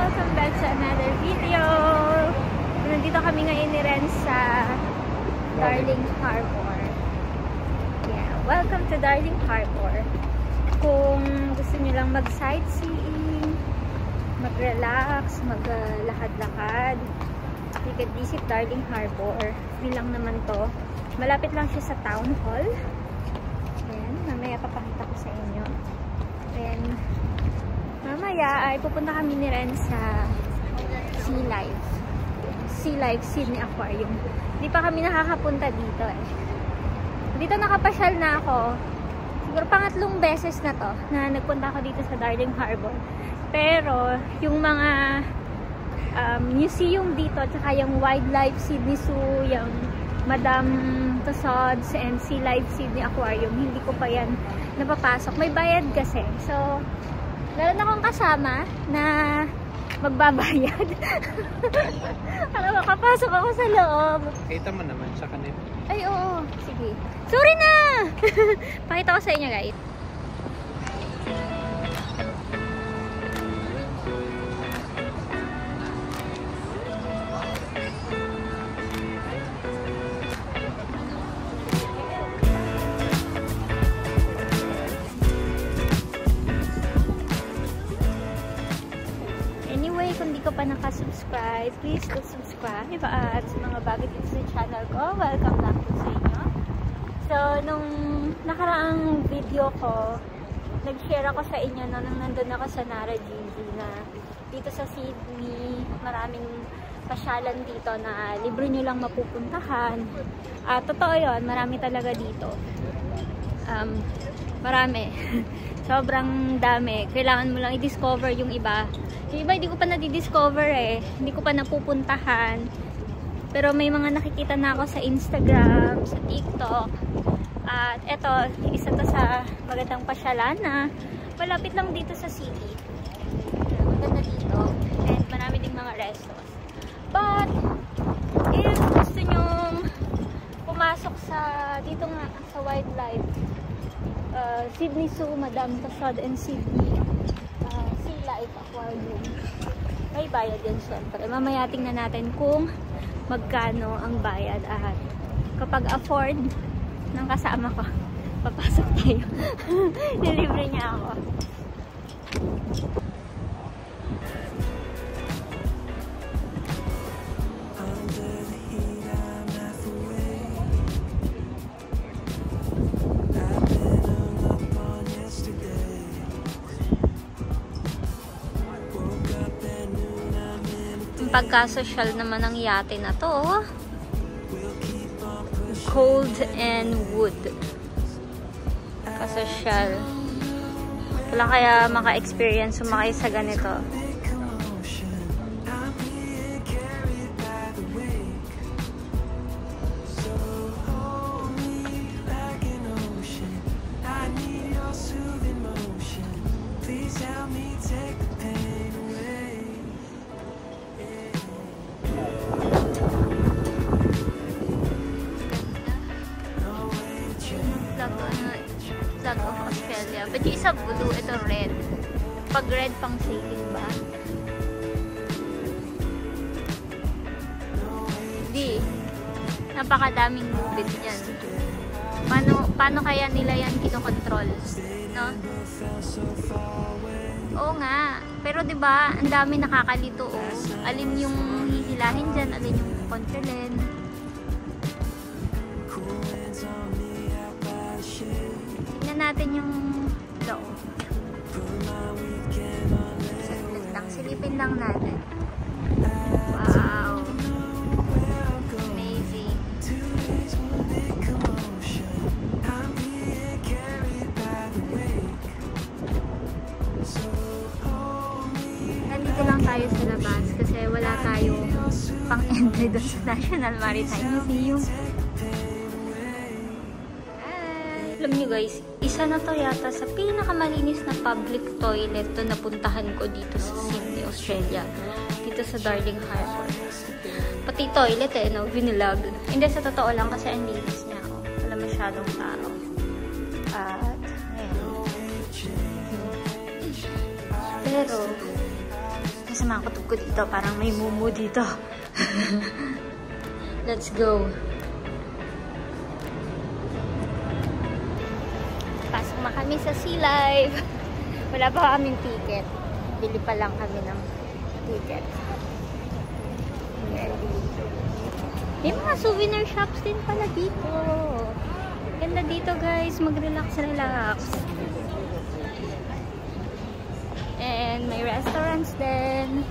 Welcome back to another video. Nandito kami ngayon ni Ren sa Darling Harbour. Yeah, welcome to Darling Harbour. Kung gusto niyo lang mag-sightseeing, mag-relax, mag-lakad-lakad, you can visit Darling Harbour. Free lang naman to. Malapit lang siya sa Town Hall. Ayan, mamaya papakita ko sa inyo. Then, mamaya ay pupunta kami ni Ren sa Sea Life Sydney Aquarium. Hindi pa kami nakakapunta dito eh. Dito nakapasyal na ako. Siguro pangatlong beses na to na nagpunta ako dito sa Darling Harbour. Pero yung mga museum dito tsaka yung Wildlife Sydney Zoo, yung Madame Tussauds and Sea Life Sydney Aquarium, hindi ko pa yan napapasok. May bayad kasi. So, meron akong kasama na magbabayad. Para makapasok ako sa loob. Kita mo naman sa kanila. Ay, oo. Sige. Sorry na! Pakita ko sa inyo, guys. Kung di ka pa nakasubscribe, please do subscribe. At sa mga bago dito sa channel ko, welcome lang po sa inyo. So, nung nakaraang video ko, nag-share ako sa inyo nung nandun ako sa Nara Gigi na dito sa Sydney, maraming pasyalan dito na libre nyo lang mapupuntahan. At totoo yun, marami talaga dito. Marami. Sobrang dami. Kailangan mo lang i-discover yung iba. Yung iba, hindi ko pa na-discover eh. Hindi ko pa napupuntahan. Pero may mga nakikita na ako sa Instagram, sa TikTok. At eto, isa to sa magandang pasyalan na malapit lang dito sa city. Maganda dito. And marami ding mga restos. But, if gusto nyong pumasok sa, dito nga, sa wildlife, Sydney Zoo, Madame Tussauds and Sydney Sea Life Aquarium, may bayad yan syempre. Mamaya tingnan natin kung magkano ang bayad at kapag afford ng kasama ko, papasok tayo. Nilibre niya ako. Pagka-social naman ng yate na to, oh. Gold and wood. Ka-social. Wala kaya maka-experience sumakay sa ganito. Flag of Australia. But yung isa blue, ito red. Pag red, pang sailing ba? Hindi. Napakadaming movement yan. Paano kaya nila yan kinokontrol? No? Oo nga. Pero diba, ang dami nakakalito. Oh. Alin yung hihilahin dyan, alin yung kontrolin. Natin yung loob. Saglit lang. Silipin lang natin. Wow. Amazing. Nandito lang tayo sa labas kasi wala tayong pang-entry doon sa National Maritime Museum. Alam nyo guys, isa na to yata sa pinakamalinis na public toilet na napuntahan ko dito sa Sydney, Australia. Dito sa Darling Harbour. Pati toilet eh, no? Vinilag. Hindi, sa totoo lang kasi ang linis niya. Oh. Wala masyadong tao. At, ayan. Pero, sa mga kutob ko dito. Parang may mumu dito. Let's go. Pasok na kami sa Sea Life. Wala pa kaming ticket. Bili pa lang kami ng ticket. May mga souvenir shops din pala dito. Ganda dito guys. Mag-relax. And may restaurants din.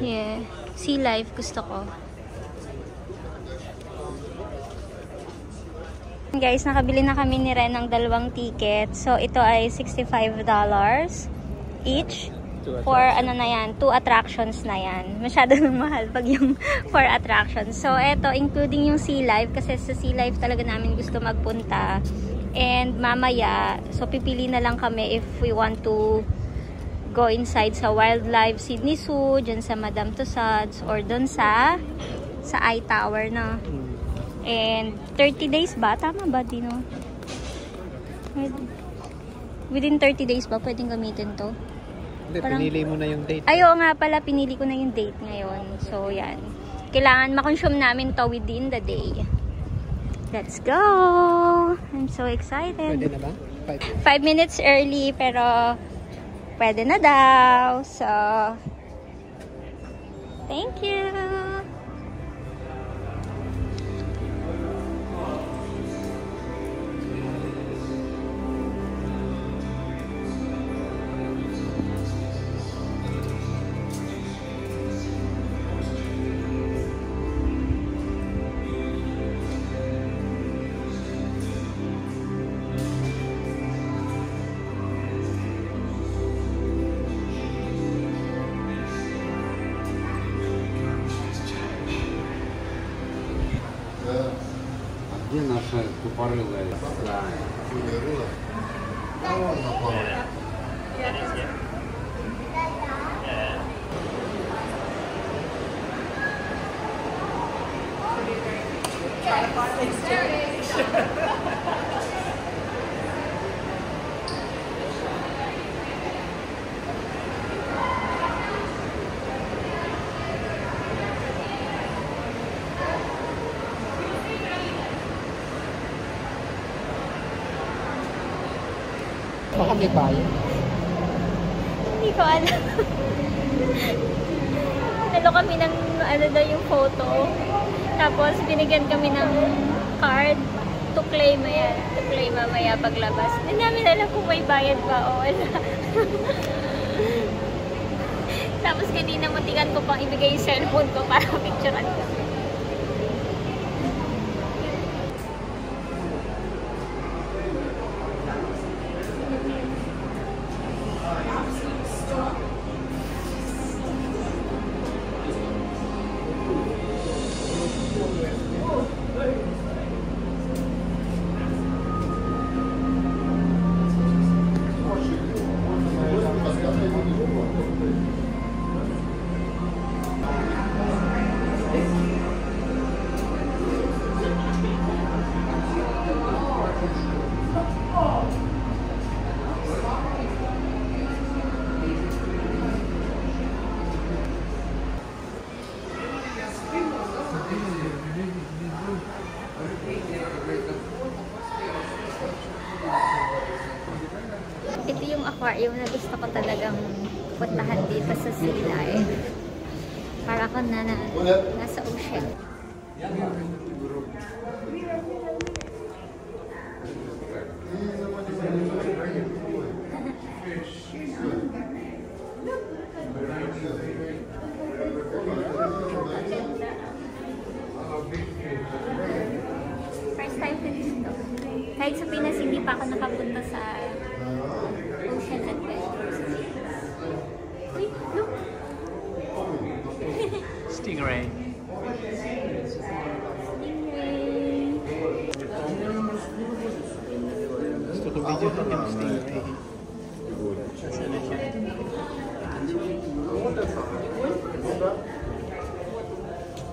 Yeah. Sea Life gusto ko. Guys, nakabili na kami ni Ren ng 2 ticket. So, ito ay $65 each. For ano na yan, 2 attractions na yan. Masyado nang mahal pag yung 4 attractions. So, ito, including yung Sea Life. Kasi sa Sea Life talaga namin gusto magpunta. And mamaya, so pipili na lang kami if we want to go inside sa Wildlife Sydney Zoo, dyan sa Madame Tussauds, or dun sa Eye Tower na. And 30 days ba? Tama ba? Dino? Within 30 days ba pwedeng gamitin to? Hindi, pinili mo na yung date. Ayo nga pala, pinili ko na yung date ngayon. So, yan. Kailangan makonsume namin to within the day. Let's go! I'm so excited. Pwede na ba? 5 minutes early, pero pwede na daw. So, thank you! Где наша тупорылая страна? Baka may bayan. Hindi ko alam. Nalo kami ng ano daw yung photo. Tapos binigyan kami ng card to claim ayan. To claim mamaya paglabas. Hindi namin alam kung may bayad ba o wala. Tapos kanina matikan ko pang ibigay yung cellphone ko para picturean ko. Ito yung aquarium na gusto ko talagang puntahan dito sa Sea Life. Para ako na nasa ocean. First time ko dito. Kahit sa Pinas, hindi pa ako nakapunta sa ocean adventures. Uy, look! Stingray. Stingray! Gusto ko video ko yung stingray. Saan na siya?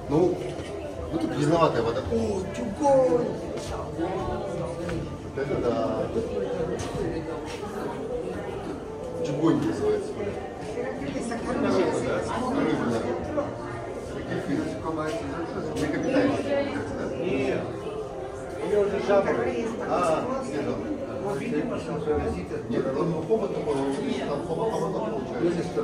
Ну, вот тут длинноватая вода. О, чугун! Вот это да. Чугунь называется. Нет. У него же жабры. Где жабры? Нет, он хобот такой, там хобот получается.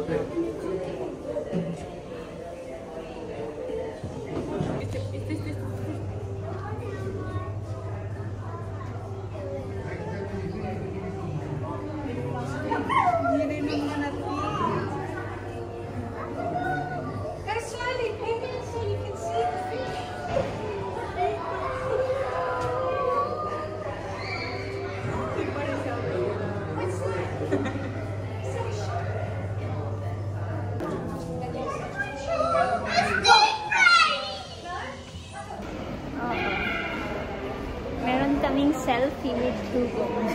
Meron kaming selfie with dugong.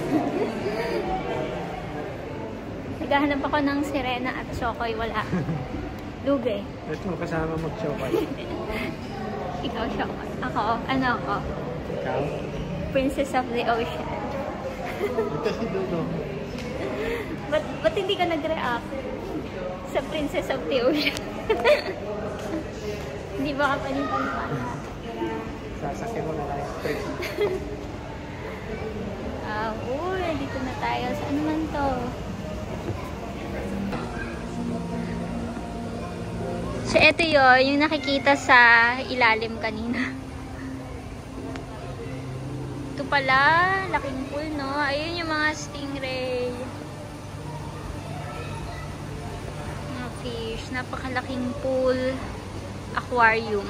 Naghahanap ako ng sirena at chokoy. Wala. Luge. Ito kasama mag-chokoy. Ikaw chokoy. Ako? Ano ako? Ikaw? Princess of the Ocean. Ito si Dugo. Ba't hindi ka nag-react sa Princess of the Ocean? Hindi ba ka panipan? Sasakyan mo na lang yung trip. Uy, dito na tayo. Saan man to? So, ito yun, yung nakikita sa ilalim kanina. Ito pala, laking pool, no? Ayun yung mga stingray. Mga fish. Napakalaking pool. Aquarium.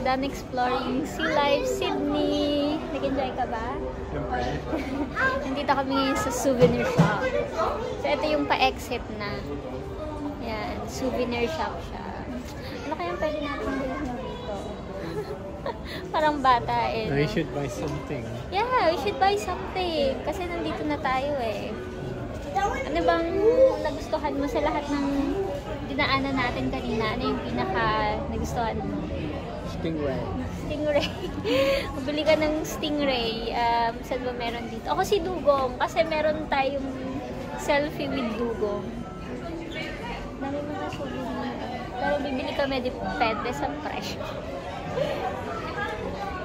we're done exploring Sea Life Sydney. Nag-enjoy ka ba? Siyempre. Nandito kami ngayon sa souvenir shop. So, ito yung pa-exit na. Yan, souvenir shop siya. Ano kayang pwede natin bilhin dito? Parang bata eh. We should buy something. Yeah, we should buy something. Kasi nandito na tayo eh. Ano bang nagustuhan mo sa lahat ng dinaanan natin kanina? Ano yung pinaka nagustuhan mo? Stingray. Stingray. Bili ka ng stingray. Saan ba meron dito? Ako si Dugong. Kasi meron tayong selfie with Dugong. Dami mga souvenir. Pero bibili kami depende sa presyo.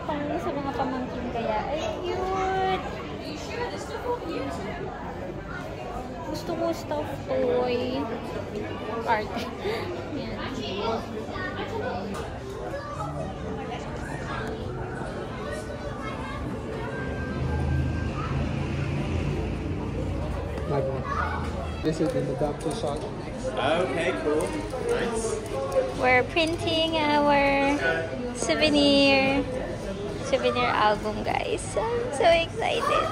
Pang sa mga pamangkin kaya. Ay, cute! Gusto ko stuffed toy. Art. Yan. This is the Madame Tussauds. Okay, cool. Nice. We're printing our souvenir album, guys. I'm so excited.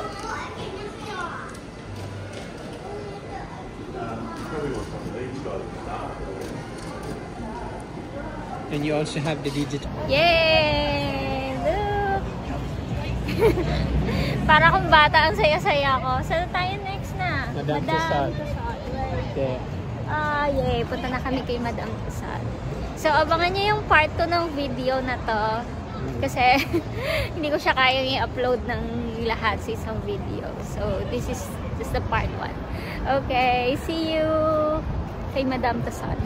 And you also have the digital. Yay! Look! Para kung bata, ang saya-saya ko. Saan tayo next na? Madame Tussauds. Right there. Yay! Punta na kami kay Madame Tussauds. So, abangan niyo yung part 2 ng video na to. Kasi, hindi ko siya kayang i-upload ng lahat sa isang video. So, this is just the part 1. Okay, see you kay Madame Tussauds.